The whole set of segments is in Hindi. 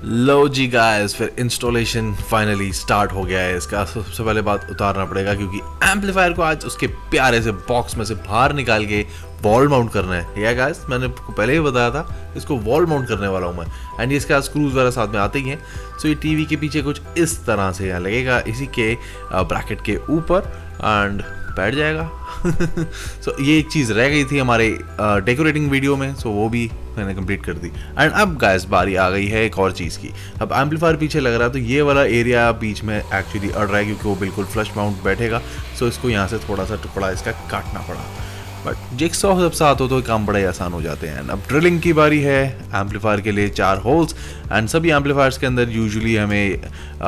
लो जी गाइस, फिर इंस्टॉलेशन फाइनली स्टार्ट हो गया है। इसका सबसे पहले बात उतारना पड़ेगा क्योंकि एम्पलीफायर को आज उसके प्यारे से बॉक्स में से बाहर निकाल के वॉल माउंट करना है। या गाइस, मैंने आपको पहले ही बताया था इसको वॉल माउंट करने वाला हूँ मैं। एंड ये इसका स्क्रूज वगैरह साथ में आते ही हैं। सो ये टीवी के पीछे कुछ इस तरह से यहाँ लगेगा, इसी के ब्रैकेट के ऊपर, एंड बैठ जाएगा। सो ये एक चीज़ रह गई थी हमारे डेकोरेटिंग वीडियो में, सो वो भी मैंने कंप्लीट कर दी। एंड अब गाइस बारी आ गई है एक और चीज़ की। अब एम्पलीफायर पीछे लग रहा है तो ये वाला एरिया बीच में एक्चुअली अड़ रहा है क्योंकि वो बिल्कुल फ्लश माउंट बैठेगा। सो इसको यहाँ से थोड़ा सा टुकड़ा इसका काटना पड़ा, बट जिक्सॉ जब साथ हो तो काम बड़ा ही आसान हो जाते हैं। अब ड्रिलिंग की बारी है। एम्पलीफायर के लिए 4 होल्स, एंड सभी एम्पलीफायर्स के अंदर यूजुअली हमें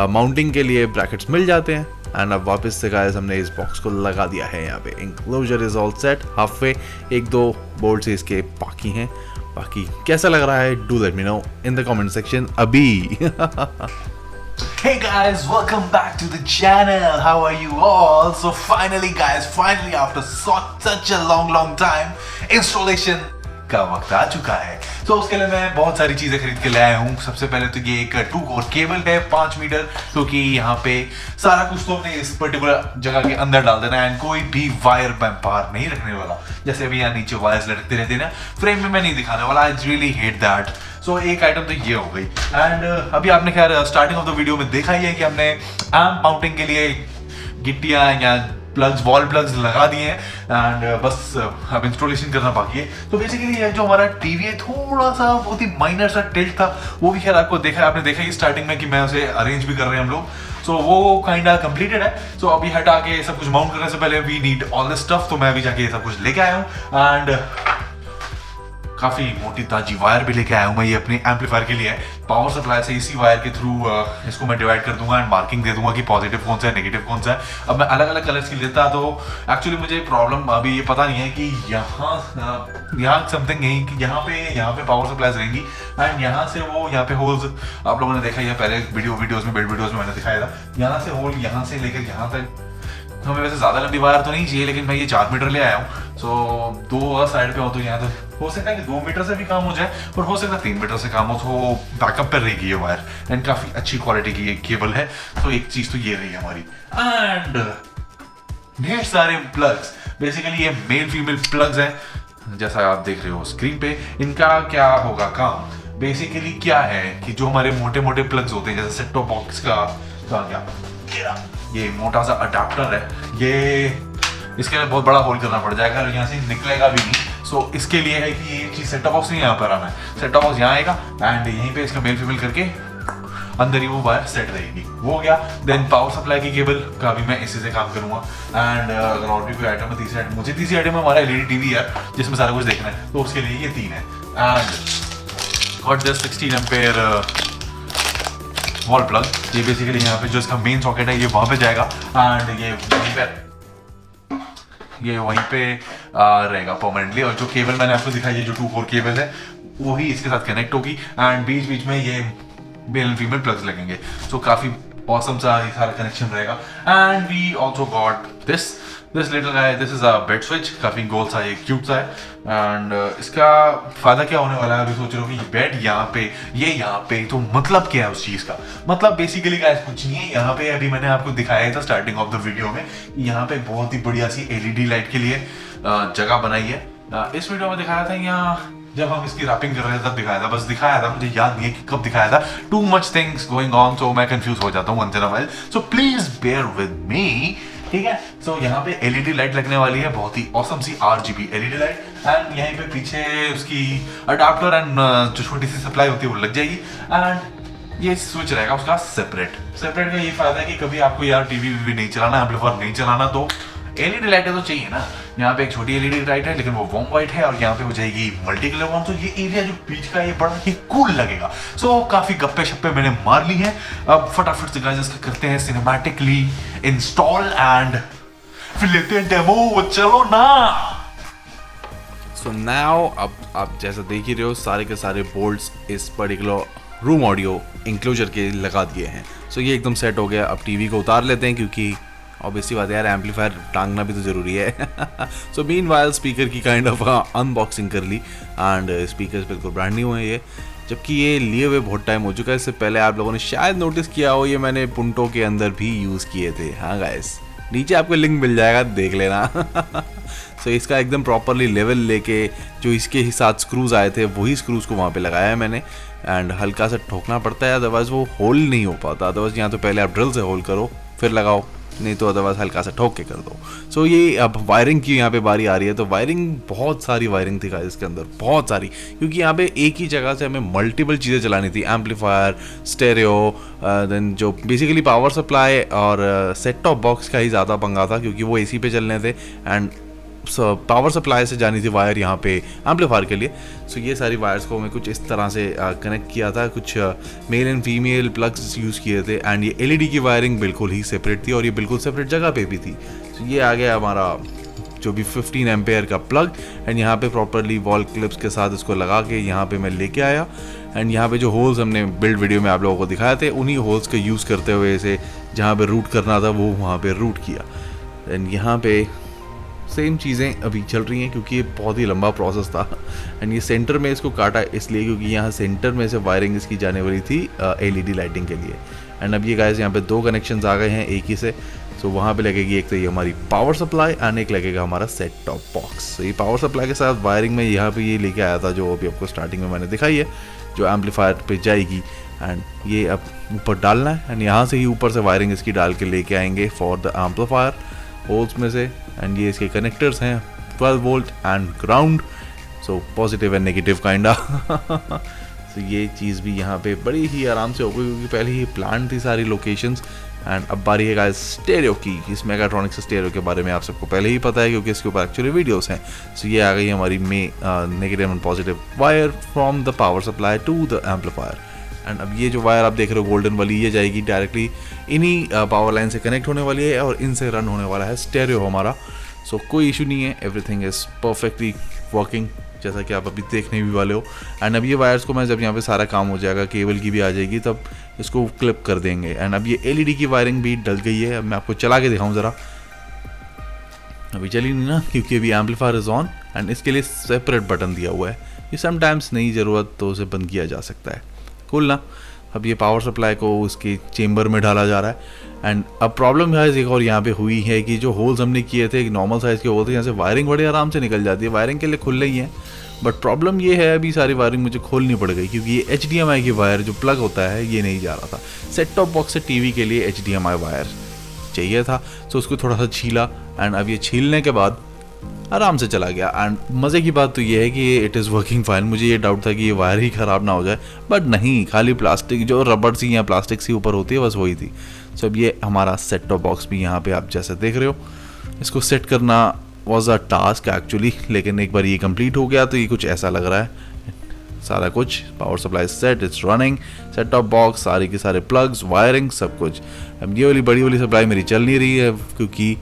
माउंटिंग के लिए ब्रैकेट्स मिल जाते हैं। एंड अब वापस से गाइस हमने इस बॉक्स को लगा दिया है यहाँ पे। Enclosure is all set, half way, 1-2 bolt से इसके बाकी हैं। बाकी कैसा लग रहा है, do let me know in the comment section अभी। Hey guys, welcome back to the channel. How are you all? So finally guys, after such a long time, installation का वक्त आ चुका है। तो उसके लिए मैं बहुत सारी चीज़ें खरीद के ले आया हूँ। सबसे पहले तो ये एक 2 कोर केबल है 5 मीटर, क्योंकि यहाँ पे सारा कुछ तो अपने इस पर्टिकुलर जगह के अंदर डाल देना है एंड कोई भी वायर मैं बाहर नहीं रखने वाला। जैसे अभी यहाँ नीचे वायर्स लटकते रहते हैं ना, फ्रेम में मैं नहीं दिखाने वाला। I really hate that. So एक आइटम तो ये हो गई। एंड अभी आपने खैर स्टार्टिंग ऑफ द वीडियो में देखा ही है कि हमने एम्प माउंटिंग के लिए गिट्टियाँ या प्लग्स, वॉल प्लग्स लगा दिए हैं एंड बस अब इंस्टॉलेशन करना बाकी है। तो बेसिकली ये जो हमारा टीवी है, थोड़ा सा बहुत ही माइनर सा टिल्ट था, वो भी खैर आपको देखा, आपने देखा ही स्टार्टिंग में कि मैं उसे अरेंज भी कर रहे हैं हम लोग। सो वो काइंडा कंप्लीटेड है। सो अभी हटा के सब कुछ माउंट करने से पहले we need all this stuff. तो मैं अभी जाके सब कुछ लेके आया हूँ एंड काफ़ी मोटी ताजी वायर भी लेके आया हूँ मैं। ये अपने एम्पलीफायर के लिए है। पावर सप्लाई से इसी वायर के थ्रू इसको मैं डिवाइड कर दूंगा एंड मार्किंग दे दूंगा कि पॉजिटिव कौन सा है, नेगेटिव कौन सा है। अब मैं अलग अलग कलर्स की लेता तो एक्चुअली मुझे प्रॉब्लम अभी ये पता नहीं है कि यहाँ समथिंग यही कि यहाँ पे पावर सप्लाईज रहेंगी एंड यहाँ से वो यहाँ पे होल्स आप लोगों ने देखा ही है पहले वीडियोज़ में मैंने दिखाया था। यहाँ से होल यहाँ से लेकर यहाँ तक। हमें वैसे ज़्यादा लंबी वायर तो नहीं चाहिए, लेकिन मैं ये 4 मीटर ले आया हूँ। सो 2 साइड पे हो तो यहाँ तक हो सकता है कि 2 मीटर से भी काम हो जाए, और हो सकता है 3 मीटर से काम हो, तो बैकअप पर रहेगी ये वायर एंड काफ़ी अच्छी क्वालिटी की ये केबल है। तो एक चीज़ तो ये रही है हमारी। एंड ढेर सारे प्लग्स, बेसिकली ये मेल फीमेल प्लग्स हैं जैसा आप देख रहे हो स्क्रीन पे। इनका क्या होगा काम, बेसिकली क्या है कि जो हमारे मोटे मोटे प्लग्स होते हैं, जैसे सेट टॉप बॉक्स का क्या ये मोटा सा अडाप्टर है, ये इसके लिए बहुत बड़ा होल करना पड़ जाएगा और यहाँ से निकलेगा भी नहीं। सो इसके लिए है कि ये चीज़ सेट टॉप बॉक्स नहीं यहाँ पर आना है, सेट टॉप बॉक्स यहाँ आएगा एंड यहीं पे इसका मेल फीमेल करके अंदर ही वो वायर सेट रहेगी। वो हो गया। देन पावर सप्लाई की केबल का भी मैं इसी से काम करूंगा। एंड अगर और भी कोई आइटम है, तीसरी आइटम है हमारा एलईडी टीवी है जिसमें सारा कुछ देखना है, तो उसके लिए ये 3 है। And got this 16 ampere wall plug. ये बेसिकली यहाँ पे जो इसका मेन सॉकेट है ये वहाँ पे जाएगा एंड ये वहीं पे रहेगा परमानेंटली। और जो केबल मैंने आपको दिखाई है, जो 2 कोर केबल है, वही इसके साथ कनेक्ट होगी एंड बीच बीच में ये मेल एंड फीमेल प्लग्स लगेंगे। सो काफ़ी ऑसम सा ये सारा कनेक्शन रहेगा। And we also got this little guy, this is a bed switch. काफ़ी गोल सा है, क्यूट सा है। एंड इसका फ़ायदा क्या होने वाला है, अभी सोच रहे हो कि बेड यहाँ पे, ये यहाँ पे, तो मतलब क्या है उस चीज़ का? मतलब बेसिकली गाइस कुछ नहीं है। यहाँ पे अभी मैंने आपको दिखाया था स्टार्टिंग ऑफ द वीडियो में, यहाँ पे बहुत ही बढ़िया सी एलईडी लाइट के लिए जगह बनाई है। इस वीडियो में दिखाया था, यहाँ जब हम इसकी रैपिंग कर रहे थे तब दिखाया था, बस दिखाया था, मुझे याद नहीं है कि कब दिखाया था। Too much things going on, so मैं कंफ्यूज हो जाता हूँ once in a while, so please bear with me, ठीक है। सो यहाँ पे एलईडी लाइट लगने वाली है, बहुत ही ऑसम सी RGB एलईडी लाइट। एंड यहीं पे पीछे उसकी अडाप्टर एंड जो छोटी सी सप्लाई होती है वो लग जाएगी। एंड ये स्विच रहेगा उसका सेपरेट का ये फायदा है कि कभी आपको यार टीवी भी नहीं चलाना, एम्पलीफायर नहीं चलाना, तो एलईडी लाइटें तो चाहिए ना। यहाँ पे एक छोटी एलईडी लाइट है लेकिन वो वार्म वाइट है, और यहाँ पे हो जाएगी मल्टी कलर वार्म। तो ये एरिया जो बीच का ये बड़ा ही कूल लगेगा। सो काफी गप्पे शप्पे मैंने मार ली हैं। अब फटाफट से गाइस इसका करते हैं सिनेमैटिकली इंस्टॉल एंड फिर लेते हैं डेमो, चलो ना। सो नाउ अब आप जैसा देख ही रहे हो, सारे के सारे बोल्ट्स इस पर्टिकुलर रूम ऑडियो इंक्लोजर के लगा दिए हैं। सो ये एकदम सेट हो गया। अब टीवी को उतार लेते हैं क्योंकि ऑब्वियसली बात है यार, एम्पलीफायर टांगना भी तो ज़रूरी है। सो मीनवाइल स्पीकर की काइंड ऑफ अनबॉक्सिंग कर ली एंड स्पीकर्स बिल्कुल ब्रांड न्यू है ये। जबकि ये लिए हुए बहुत टाइम हो चुका है। इससे पहले आप लोगों ने शायद नोटिस किया हो, ये मैंने पुंटो के अंदर भी यूज़ किए थे। हाँ गाइस, नीचे आपको लिंक मिल जाएगा, देख लेना। सो इसका एकदम प्रॉपरली लेवल लेके जो इसके साथ स्क्रूज आए थे वही स्क्रूज को वहाँ पे लगाया है मैंने। एंड हल्का सा ठोकना पड़ता है, अदरवाइज़ वो होल नहीं हो पाता। अदरवाइज़ यहाँ तो पहले आप ड्रिल से होल करो फिर लगाओ, नहीं तो अदरवाइज हल्का सा ठोक के कर दो। सो ये अब वायरिंग की यहाँ पे बारी आ रही है। तो वायरिंग, बहुत सारी वायरिंग थी गाइस इसके अंदर, बहुत सारी, क्योंकि यहाँ पे एक ही जगह से हमें मल्टीपल चीज़ें चलानी थी। एम्पलीफायर, स्टेरियो, देन जो बेसिकली पावर सप्लाई और सेट टॉप बॉक्स का ही ज़्यादा पंगा था, क्योंकि वो एसी पे चलने थे। एंड पावर सप्लाई से जानी थी वायर यहाँ पे एम्पलीफायर के लिए। सो ये सारी वायर्स को मैं कुछ इस तरह से कनेक्ट किया था, कुछ male and female plugs use किए थे। एंड ये एलईडी की वायरिंग बिल्कुल ही सेपरेट थी और ये बिल्कुल सेपरेट जगह पे भी थी। सो ये आ गया हमारा जो भी 15 एम्पेयर का प्लग। एंड यहाँ पे प्रॉपरली वॉल क्लिप्स के साथ इसको लगा के यहाँ पे मैं लेके आया। एंड यहाँ पे जो होल्स हमने बिल्ड वीडियो में आप लोगों को दिखाए थे, उन्हीं होल्स का यूज़ करते हुए इसे जहाँ पे रूट करना था वो वहाँ पे रूट किया। एंड यहाँ पे सेम चीज़ें अभी चल रही हैं, क्योंकि ये बहुत ही लंबा प्रोसेस था। एंड ये सेंटर में इसको काटा इसलिए क्योंकि यहाँ सेंटर में से वायरिंग इसकी जाने वाली थी एलईडी लाइटिंग के लिए। एंड अब ये गाइस यहाँ पे 2 कनेक्शंस आ गए हैं एक ही से। सो वहाँ पे लगेगी एक तो ये हमारी पावर सप्लाई एंड एक लगेगा हमारा सेट टॉप बॉक्स। तो ये पावर सप्लाई के साथ वायरिंग में यहाँ पे ये लेके आया था, जो अभी आपको स्टार्टिंग में मैंने दिखाई है, जो एम्पलीफायर पे जाएगी। एंड ये अब ऊपर डालना है। एंड यहाँ से ही ऊपर से वायरिंग इसकी डाल के लेके आएंगे फॉर द एम्पलीफायर होल्स में से। एंड ये इसके कनेक्टर्स हैं 12 volt and ground, so positive and negative kinda. So ये चीज़ भी यहाँ पे बड़ी ही आराम से हो गई, क्योंकि पहले ही प्लान थी सारी लोकेशंस। एंड अब बारी है गाइस स्टेरियो की। इस मेगाट्रॉनिक्स स्टेरियो के बारे में आप सबको पहले ही पता है, क्योंकि इसके ऊपर एक्चुअली वीडियोस हैं। सो ये आ गई हमारी negative and positive wire from the power supply to the amplifier. And अब ये जो वायर आप देख रहे हो गोल्डन वाली, ये जाएगी डायरेक्टली इन्हीं पावर लाइन से कनेक्ट होने वाली है और इनसे रन होने वाला है स्टेरियो हमारा। सो कोई इशू नहीं है, एवरीथिंग इज़ परफेक्टली वर्किंग, जैसा कि आप अभी देखने भी वाले हो। एंड अब ये वायर्स को मैं जब यहाँ पे सारा काम हो जाएगा, केबल की भी आ जाएगी, तब इसको क्लिप कर देंगे। एंड अब ये एलईडी की वायरिंग भी डल गई है। अब मैं आपको चला के दिखाऊँ ज़रा। अभी चली नहीं ना, क्योंकि अभी एम्पलीफायर इज़ ऑन एंड इसके लिए सेपरेट बटन दिया हुआ है। ये समटाइम्स नहीं ज़रूरत तो उसे बंद किया जा सकता है। कूल ना। अब ये पावर सप्लाई को उसके चेम्बर में डाला जा रहा है। एंड अब प्रॉब्लम एक और यहाँ पे हुई है कि जो होल्स हमने किए थे, एक नॉर्मल साइज़ के होल थे, यहाँ से वायरिंग बड़े आराम से निकल जाती है, वायरिंग के लिए खुल रही है। बट प्रॉब्लम ये है अभी सारी वायरिंग मुझे खोलनी पड़ गई, क्योंकि ये HDMI की वायर जो प्लग होता है ये नहीं जा रहा था। सेट टॉप बॉक्स से टीवी के लिए HDMI वायर चाहिए था, तो उसको थोड़ा सा छीला। एंड अब ये छीलने के बाद आराम से चला गया। एंड मज़े की बात तो ये है कि इट इज़ वर्किंग फाइन। मुझे ये डाउट था कि ये वायर ही ख़राब ना हो जाए, बट नहीं, खाली प्लास्टिक जो रबड़ सी या प्लास्टिक सी ऊपर होती है बस वही थी। सो अब ये हमारा सेट टॉप बॉक्स भी यहाँ पे आप जैसे देख रहे हो, इसको सेट करना वॉज अ टास्क एक्चुअली, लेकिन एक बार ये कंप्लीट हो गया तो ये कुछ ऐसा लग रहा है। सारा कुछ power supply set, it's running, set top box, सारे के सारे प्लग्स, वायरिंग, सब कुछ। अब ये वाली बड़ी वाली सप्लाई मेरी चल नहीं रही है, क्योंकि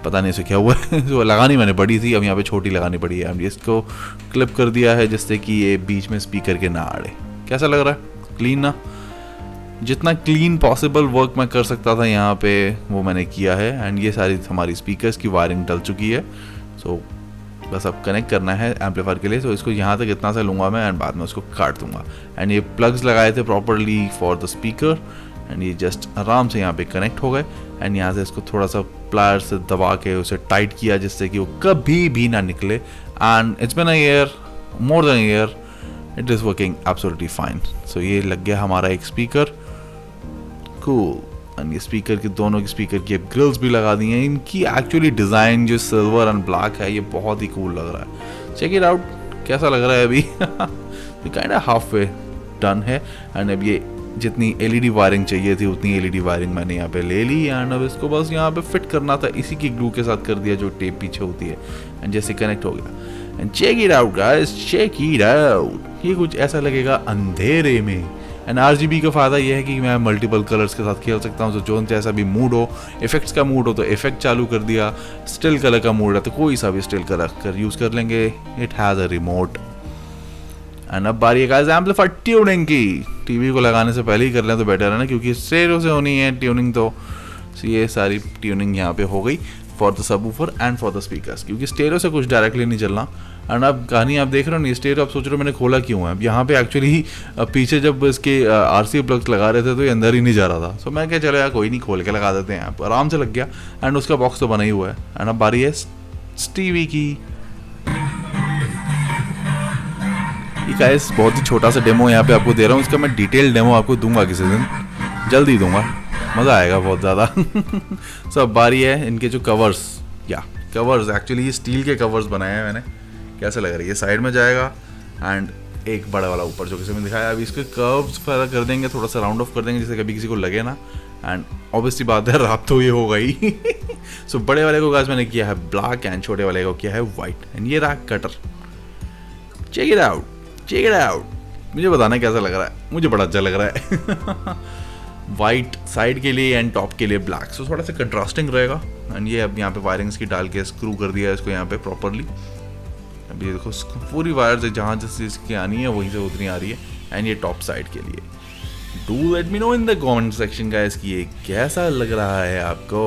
पता नहीं इसे क्या हुआ है। जो लगानी मैंने बड़ी थी, अब यहाँ पे छोटी लगानी पड़ी है। अब इसको क्लिप कर दिया है जिससे कि ये बीच में स्पीकर के ना आड़े। कैसा लग रहा है? क्लीन ना? जितना क्लीन पॉसिबल वर्क मैं कर सकता था यहाँ पे वो मैंने किया है। एंड ये सारी हमारी स्पीकर्स की वायरिंग डल चुकी है। सो बस अब कनेक्ट करना है एम्पलीफायर के लिए। तो इसको यहाँ तक इतना सा लूँगा मैं एंड बाद में उसको काट दूँगा। एंड ये प्लग्स लगाए थे properly for the speaker and ये जस्ट आराम से यहाँ पे कनेक्ट हो गए। एंड यहाँ से इसको थोड़ा सा प्लायर से दबा के उसे टाइट किया जिससे कि वो कभी भी ना निकले। And it's been a year, more than year, it is working absolutely fine. So ये लग गया हमारा एक स्पीकर, कूल। एंड ये स्पीकर की दोनों की स्पीकर की अब ग्रिल्स भी लगा दी हैं। इनकी एक्चुअली डिज़ाइन जो सिल्वर एंड ब्लैक है ये बहुत ही कूल लग रहा है। चेक इट आउट, कैसा लग रहा है अभी। ये kind of half way done है। एंड अब ये जितनी एलईडी वायरिंग चाहिए थी उतनी एलईडी वायरिंग मैंने यहाँ पे ले ली। एंड अब इसको बस यहाँ पे फिट करना था, इसी की ग्लू के साथ कर दिया जो टेप पीछे होती है। एंड जैसे कनेक्ट हो गया। And check it out guys, check it out. ये कुछ ऐसा लगेगा अंधेरे में। एंड RGB का फ़ायदा ये है कि मैं मल्टीपल कलर्स के साथ खेल सकता हूँ। तो जो जैसा भी मूड हो, इफेक्ट्स का मूड हो तो इफेक्ट चालू कर दिया, स्टिल कलर का मूड है तो कोई सा भी स्टिल कलर कर यूज़ कर लेंगे। It has a remote. And अब बारी है गाइस एम्पलीफायर ट्यूनिंग की। टीवी को लगाने से पहले ही कर लें तो बेटर है ना, क्योंकि स्टेरियो से होनी है ट्यूनिंग। तो ये सारी ट्यूनिंग यहाँ पे हो गई for the subwoofer and for the speakers, क्योंकि स्टेरियो से कुछ डायरेक्टली नहीं चलना। एंड अब कहानी आप देख रहे हो ना, स्टेयर आप सोच रहे हो मैंने खोला क्यों है। अब यहाँ पे एक्चुअली पीछे जब इसके RC प्लग्स लगा रहे थे तो ये अंदर ही नहीं जा रहा था। सो मैं क्या, चलो यार कोई नहीं, खोल के लगा देते हैं। आराम से लग गया एंड उसका बॉक्स तो बना ही हुआ है। एंड अब बारी है स्टीवी की। गाइस बहुत ही छोटा सा डेमो यहाँ पे आपको दे रहा हूँ, इसका मैं डिटेल डेमो आपको दूंगा किसी दिन, जल्दी दूंगा, मज़ा आएगा बहुत ज़्यादा। सो अब बारी है इनके जो कवर्स, या कवर्स एक्चुअली ये स्टील के कवर्स बनाए हैं मैंने। कैसे लग रही है, साइड में जाएगा एंड एक बड़ा वाला ऊपर जो किसी में दिखाया। अभी इसके कर्व्स फैला कर देंगे, थोड़ा सा राउंड ऑफ कर देंगे जिससे कभी किसी को लगे ना। एंड ऑब्वियसली बात है रात तो ये होगा ही। सो बड़े वाले को गाइस मैंने किया है ब्लैक एंड छोटे वाले को किया है वाइट। एंड ये रहा cutter, check it out, check it out. मुझे बताना कैसा लग रहा है, मुझे बड़ा अच्छा लग रहा है। वाइट साइड के लिए एंड टॉप के लिए ब्लैक, सो थोड़ा सा कंट्रास्टिंग रहेगा। एंड ये अब यहाँ पे वायरिंग्स की डाल के स्क्रू कर दिया है इसको यहाँ पे प्रॉपरली। अब ये देखो पूरी वायर से जहाँ जिस चीज़ की आनी है वहीं से उतनी आ रही है। एंड ये टॉप साइड के लिए। Do let me know in the comment section guys कि ये कैसा लग रहा है आपको।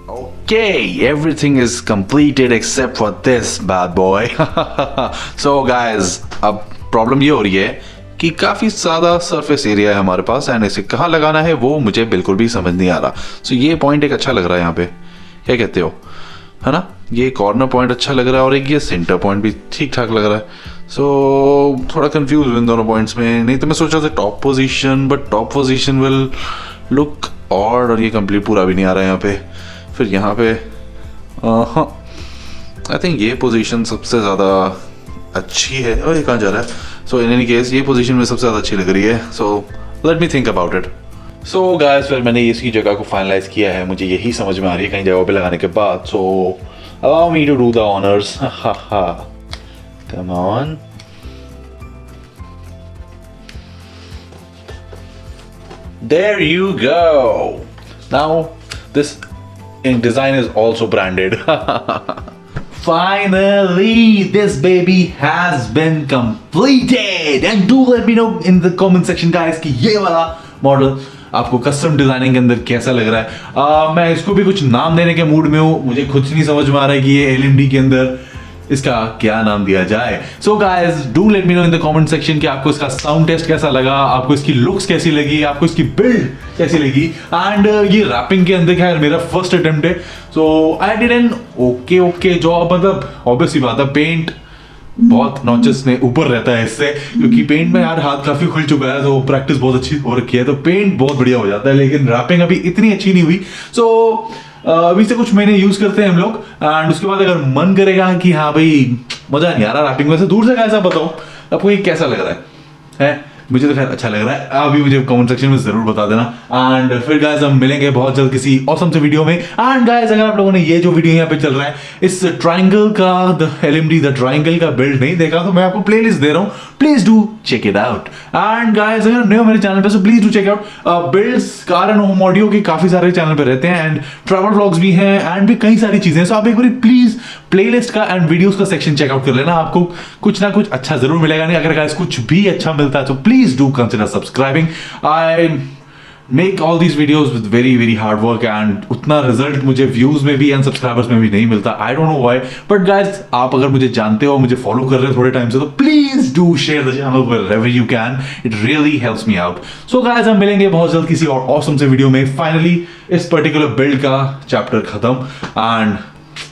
Okay, everything is completed except for this bad boy. So guys, अब प्रॉब्लम ये हो रही है कि काफ़ी ज़्यादा सरफेस एरिया है हमारे पास एंड इसे कहाँ लगाना है वो मुझे बिल्कुल भी समझ नहीं आ रहा। सो ये पॉइंट एक अच्छा लग रहा है यहाँ पे, क्या कहते हो, है ना। ये कॉर्नर पॉइंट अच्छा लग रहा है और एक ये सेंटर पॉइंट भी ठीक ठाक लग रहा है। सो थोड़ा कंफ्यूज हूँ इन दोनों पॉइंट्स में। नहीं तो मैं सोच रहा था top position, but top position will look odd और ये कंप्लीट पूरा भी नहीं आ रहा है यहाँ पे। फिर यहाँ पे आई थिंक ये पोजीशन सबसे ज़्यादा अच्छी है। और ये कहाँ जा रहा है। सो इन एनी केस ये पोजीशन में सबसे ज़्यादा अच्छी लग रही है। So let me think about it. So guys फिर मैंने इसकी जगह को फाइनलाइज किया है, मुझे यही समझ में आ रही है कहीं जगह पे लगाने के बाद। So allow me to do the honours. Come on, there you go. Now this design is also branded. Finally, this baby has been completed. And do let me know in the comment section guys कि ये वाला मॉडल आपको कस्टम डिजाइनिंग के अंदर कैसा लग रहा है। मैं इसको भी कुछ नाम देने के मूड में हूँ, मुझे खुद नहीं समझ में आ रहा है कि ये LMD के अंदर इसका क्या नाम दिया जाए। So guys do let me know in the comment section कि आपको इसका साउंड टेस्ट कैसा लगा, आपको इसकी लुक्स कैसी लगी, आपको इसकी बिल्ड कैसी लगी। एंड ये रैपिंग के अंदर क्या है, मेरा फर्स्ट अटेम्प्ट है। So I did an okay job. मतलब ऑब्वियसली बात है पेंट बहुत नॉचेस ने ऊपर रहता है इससे, क्योंकि पेंट में यार हाथ काफी खुल चुका है तो प्रैक्टिस बहुत अच्छी हो रखी है तो पेंट बहुत बढ़िया हो जाता है। लेकिन रैपिंग अभी इतनी अच्छी नहीं हुई। सो अभी से कुछ महीने यूज करते हैं हम लोग एंड उसके बाद अगर मन करेगा कि हाँ भाई मजा नहीं आ रहा रैपिंग में से, दूर से कैसा बताओ आपको ये कैसा लग रहा है? मुझे तो खैर अच्छा लग रहा है। अभी मुझे कमेंट सेक्शन में जरूर बता देना। एंड फिर गाइस हम मिलेंगे बहुत जल्द किसी ऑसम से वीडियो में। एंड गाइस अगर आप लोगों ने ये जो वीडियो यहाँ पे चल रहा है इस ट्रायंगल का द LMD द ट्रायंगल का बिल्ड नहीं देखा तो मैं आपको प्लेलिस्ट दे रहा हूँ, please do check it out. And guys अगर नए हो मेरे चैनल पे so please do check out builds, car and home audio के काफी सारे चैनल पे रहते हैं एंड ट्रैवल व्लॉग्स भी हैं एंड भी कई सारी चीजें। सो आप एक बार प्लीज प्लेलिस्ट का एंड वीडियोस का सेक्शन चेकआउट कर लेना, आपको कुछ ना कुछ अच्छा जरूर मिलेगा। नहीं अगर गाइस कुछ भी अच्छा मिलता है तो please do consider subscribing. I make all these videos with very hard work and उतना रिजल्ट मुझे व्यूज में भी एंड सब्सक्राइबर्स में भी नहीं मिलता। I don't know why, but guys आप अगर मुझे जानते हो, मुझे फॉलो कर रहे हो थोड़े टाइम से तो please do share the channel wherever you can. It really helps me out. So guys हम मिलेंगे बहुत जल्द किसी और ऑसम से वीडियो में। फाइनली इस पर्टिकुलर बिल्ड का चैप्टर खत्म एंड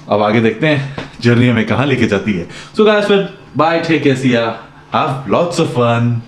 अब आगे देखते हैं जर्नी हमें कहाँ लेके जाती है। So guys फिर बाय, टेक केयर, सी या, हैव लॉट्स ऑफ फन।